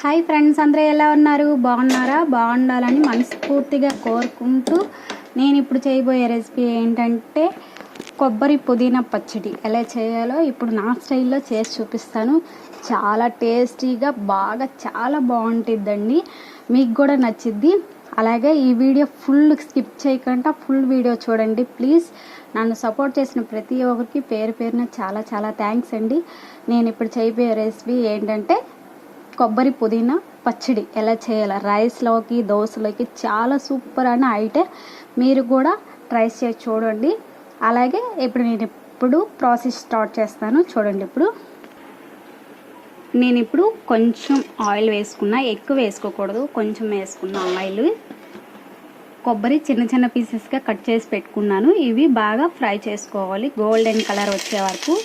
Hi friends, అందరూ ఎలా ఉన్నారు? బాగున్నారా? బాగుండాలని మనస్ఫూర్తిగా కోరుకుంటూ నేను ఇప్పుడు చేయబోయే రెసిపీ ఏంటంటే కొబ్బరి పుదీనా పచ్చడి ఎలా చేయాలో ఇప్పుడు నా స్టైల్లో చేసి చూపిస్తాను. చాలా టేస్టీగా చాలా బాగుంటుందండి. మీకు కూడా నచ్చిద్ది. అలాగే ఈ వీడియో ఫుల్ స్కిప్ చేయకుండా ఫుల్ వీడియో చూడండి ప్లీజ్. నన్ను సపోర్ట్ చేసిన ప్రతి ఒక్కరికి పేరు పేరున చాలా థ్యాంక్స్ అండి. నేను ఇప్పుడు చేయబోయే రెసిపీ ఏంటంటే కొబ్బరి పుదీనా పచ్చడి ఎలా చేయాలి. రైస్లోకి దోశలోకి చాలా సూపర్ అయిన ఐటెం. మీరు కూడా ట్రై చేసి చూడండి. అలాగే ఇప్పుడు ప్రాసెస్ స్టార్ట్ చేస్తాను చూడండి. నేను ఇప్పుడు కొంచెం ఆయిల్ వేసుకున్నా, ఎక్కువ వేసుకోకూడదు, కొంచెం వేసుకున్న ఆయిల్. కొబ్బరి చిన్న పీసెస్గా కట్ చేసి పెట్టుకున్నాను. ఇవి బాగా ఫ్రై చేసుకోవాలి గోల్డెన్ కలర్ వచ్చే వరకు.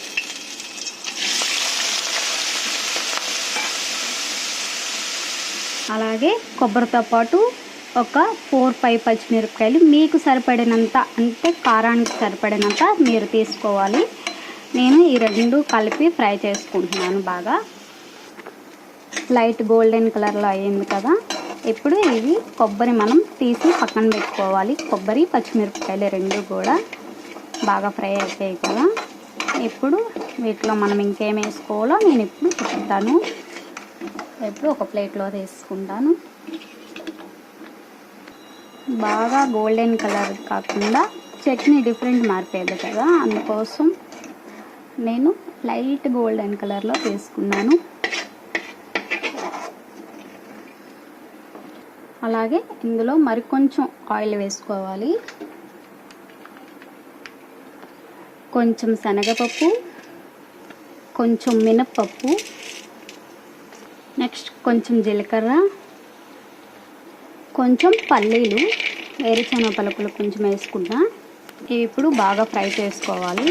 అలాగే కొబ్బరితో పాటు ఒక 4-5 పచ్చిమిరపకాయలు మీకు సరిపడినంత, అంటే కారానికి సరిపడినంత మీరు తీసుకోవాలి. నేను ఈ రెండు కలిపి ఫ్రై చేసుకుంటున్నాను. బాగా లైట్ గోల్డెన్ కలర్లో అయ్యింది కదా. ఇప్పుడు ఇవి కొబ్బరి మనం తీసి పక్కన పెట్టుకోవాలి. కొబ్బరి పచ్చిమిరపకాయలు రెండు కూడా బాగా ఫ్రై అయిపోయాయి కదా. ఇప్పుడు వీటిలో మనం ఇంకేం వేసుకోవాలో నేను ఇప్పుడు చెప్తాను. ఇప్పుడు ఒక ప్లేట్లో తీసుకుంటాను. బాగా గోల్డెన్ కలర్ కాకుండా చట్నీ డిఫరెంట్ మారిపోయేది కదా, అందుకోసం నేను లైట్ గోల్డెన్ కలర్లో తీసుకున్నాను. అలాగే ఇందులో మరికొంచెం ఆయిల్ వేసుకోవాలి. కొంచెం శనగపప్పు, కొంచెం మినప్పప్పు, నెక్స్ట్ కొంచెం జీలకర్ర, కొంచెం పల్లీలు, వేరుశనగ పలుకులు కొంచెం వేసుకుంటా. ఇవి ఇప్పుడు బాగా ఫ్రై చేసుకోవాలి.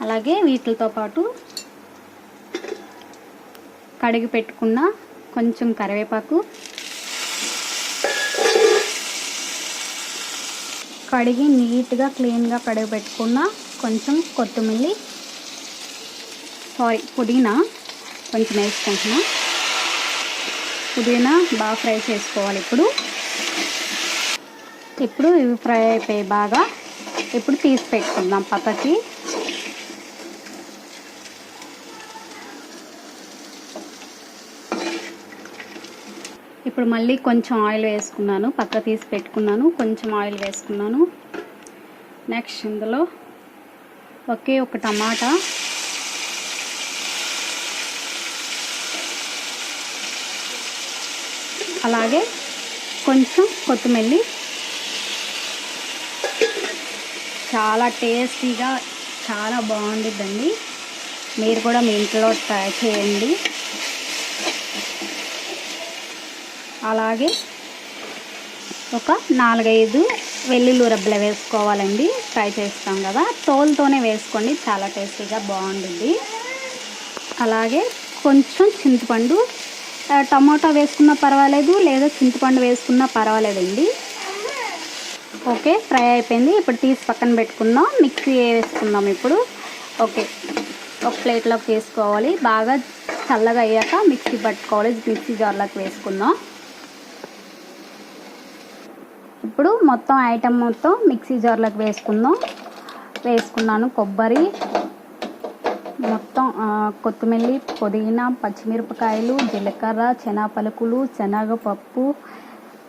అలాగే వీటితో పాటు కడిగి పెట్టుకున్న కొంచెం కరివేపాకు, కడిగి నీట్గా క్లీన్గా కడిగి పెట్టుకున్న కొంచెం కొత్తిమీర, పుదీనా కొంచెం వేసుకుంటున్నా. పుదీనా బాగా ఫ్రై చేసుకోవాలి. ఇప్పుడు ఇవి ఫ్రై అయిపోయి బాగా ఇప్పుడు తీసి పెట్టుకుందాం పక్కకి. ఇప్పుడు మళ్ళీ కొంచెం ఆయిల్ వేసుకున్నాను, పక్క తీసి పెట్టుకున్నాను. కొంచెం ఆయిల్ వేసుకున్నాను. నెక్స్ట్ ఇందులో ఒక టమాటా, అలాగే కొంచెం కొత్తిమీర. చాలా టేస్టీగా చాలా బాగుంటుందండి. మీరు కూడా మీ ఇంట్లో ట్రై చేయండి. అలాగే ఒక 4-5 వెల్లుల్లి రెబ్బలు వేసుకోవాలండి. ఫ్రై చేస్తాం కదా, తోలుతోనే వేసుకోండి, చాలా టేస్టీగా బాగుంటుంది. అలాగే కొంచెం చింతపండు, టమాటా వేసుకున్నా పర్వాలేదు, లేదా చింతపండు వేసుకున్నా పర్వాలేదండి. ఓకే, ఫ్రై అయిపోయింది. ఇప్పుడు తీసి పక్కన పెట్టుకుందాం. మిక్సీ వేసుకుందాం ఇప్పుడు. ఒక ప్లేట్లోకి వేసుకోవాలి. బాగా చల్లగా అయ్యాక మిక్సీ పట్టుకోవాలి. మిక్సీ జార్లోకి వేసుకుందాం. ఇప్పుడు మొత్తం ఐటమ్ మొత్తం మిక్సీ జార్లోకి వేసుకున్నాను. కొబ్బరి మొత్తం, కొత్తిమీర, పుదీనా, పచ్చిమిరపకాయలు, జీలకర్ర, శనగపలుకులు, శనగపప్పు,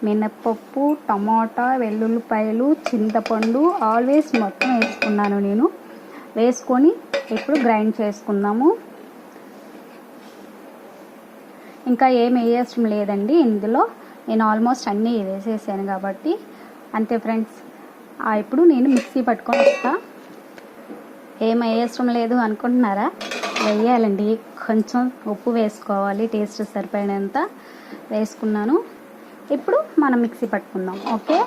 మినప్పప్పు, టమాటా, వెల్లుల్లిపాయలు, చింతపండు ఆల్వేస్ మొత్తం వేసుకున్నాను నేను. వేసుకొని ఇప్పుడు గ్రైండ్ చేసుకుందాము. ఇంకా ఏం వేయడం లేదండి ఇందులో. నేను ఆల్మోస్ట్ అన్నీ వేసేసాను కాబట్టి అంతే ఫ్రెండ్స్. ఇప్పుడు నేను మిక్సీ పట్టుకొని వస్తా. ఏం వేయడం లేదు అనుకుంటున్నారా? వేయాలండి. కొంచెం ఉప్పు వేసుకోవాలి, టేస్ట్ సరిపోయినంత వేసుకున్నాను. ఇప్పుడు మనం మిక్సీ పట్టుకుందాం. ఓకే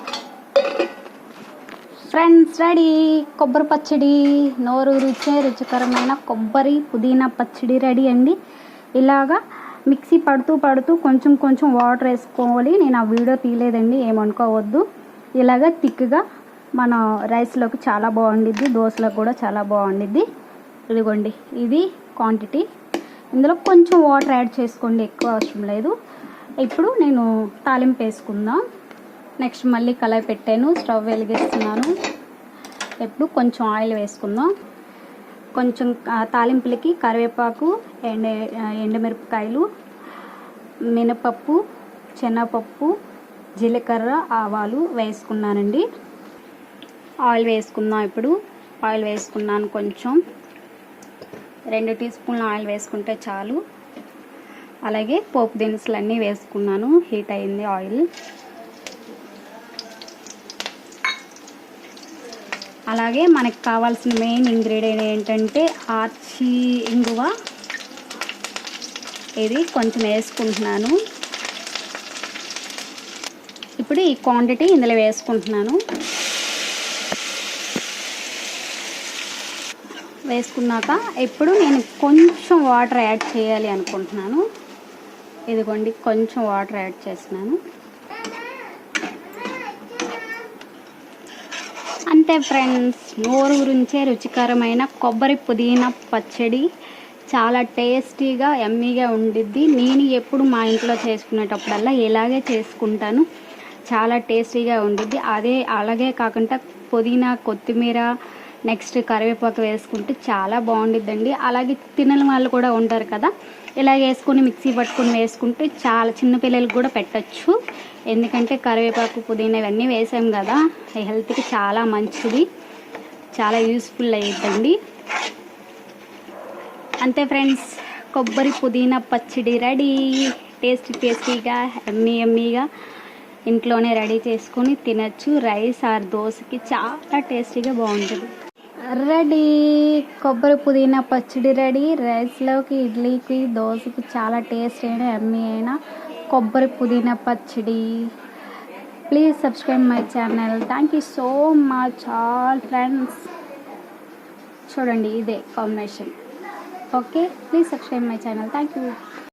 ఫ్రెండ్స్, రెడీ కొబ్బరి పచ్చడి. నోరు రుచికరమైన కొబ్బరి పుదీనా పచ్చడి రెడీ అండి. ఇలాగా మిక్సీ పడుతూ కొంచెం వాటర్ వేసుకోవాలి. నేను ఆ వీడియో తీయలేదండి, ఏమనుకోవద్దు. ఇలాగా థిక్గా మన రైస్లోకి చాలా బాగుండిద్ది, దోశలకు కూడా చాలా బాగుండిద్ది. ఇదిగోండి, ఇది క్వాంటిటీ. ఇందులో కొంచెం వాటర్ యాడ్ చేసుకోండి, ఎక్కువ అవసరం లేదు. ఇప్పుడు నేను తాలింపు వేసుకుందాం. నెక్స్ట్ మళ్ళీ కళాయి పెట్టాను, స్టవ్ వెలిగిస్తున్నాను. ఇప్పుడు కొంచెం ఆయిల్ వేసుకుందాం. కొంచెం తాలింపులకి కరివేపాకు, ఎండుమిరపకాయలు, మినపప్పు, శనగపప్పు, జీలకర్ర, ఆవాలు వేసుకున్నానండి. ఆయిల్ వేసుకుందాం. ఇప్పుడు ఆయిల్ వేసుకున్నాను. కొంచెం 2 టీ స్పూన్ల ఆయిల్ వేసుకుంటే చాలు. అలాగే పోపు దినుసులు అన్నీ వేసుకున్నాను. హీట్ అయింది ఆయిల్. అలాగే మనకు కావాల్సిన మెయిన్ ఇంగ్రీడియంట్ ఏంటంటే ఆర్చి ఇంగువ. ఇది కొంచెం వేసుకుంటున్నాను. ఇప్పుడు ఈ క్వాంటిటీ ఇందులో వేసుకుంటున్నాను. వేసుకున్నాక ఇప్పుడు నేను కొంచెం వాటర్ యాడ్ చేయాలి అనుకుంటున్నాను. ఇదిగోండి, కొంచెం వాటర్ యాడ్ చేస్తున్నాను. అంతే ఫ్రెండ్స్, నోరు గురించే రుచికరమైన కొబ్బరి పుదీనా పచ్చడి చాలా టేస్టీగా యమ్మీగా ఉండిద్ది. నేను ఎప్పుడు మా ఇంట్లో చేసుకునేటప్పుడల్లా ఇలాగే చేసుకుంటాను. చాలా టేస్టీగా ఉండిద్ది. అలాగే కాకుండా పుదీనా, కొత్తిమీర, నెక్స్ట్ కరివేపాకు వేసుకుంటే చాలా బాగుండిద్దండి. అలాగే తినని వాళ్ళు కూడా ఉంటారు కదా, ఇలా వేసుకొని మిక్సీ పట్టుకొని వేసుకుంటే చాలా చిన్నపిల్లలకు కూడా పెట్టచ్చు. ఎందుకంటే కరివేపాకు, పుదీనా ఇవన్నీ వేసాం కదా, హెల్త్కి చాలా మంచిది, చాలా యూస్ఫుల్ అయ్యిద్దండి. అంతే ఫ్రెండ్స్, కొబ్బరి పుదీనా పచ్చడి రెడీ. టేస్టీగా ఎమ్మీగా ఇంట్లోనే రెడీ చేసుకొని తినచ్చు. రైస్ ఆర్ దోశకి చాలా టేస్టీగా బాగుంటుంది. రెడీ, కొబ్బరి పుదీనా పచ్చడి రెడీ. రైస్లోకి, ఇడ్లీకి, దోశకి చాలా టేస్ట్ అయిన యమ్మీ అయిన కొబ్బరి పుదీనా పచ్చడి. Please subscribe my channel. Thank you so much all friends. చూడండి, ఇదే combination. Okay, please subscribe my channel. Thank you.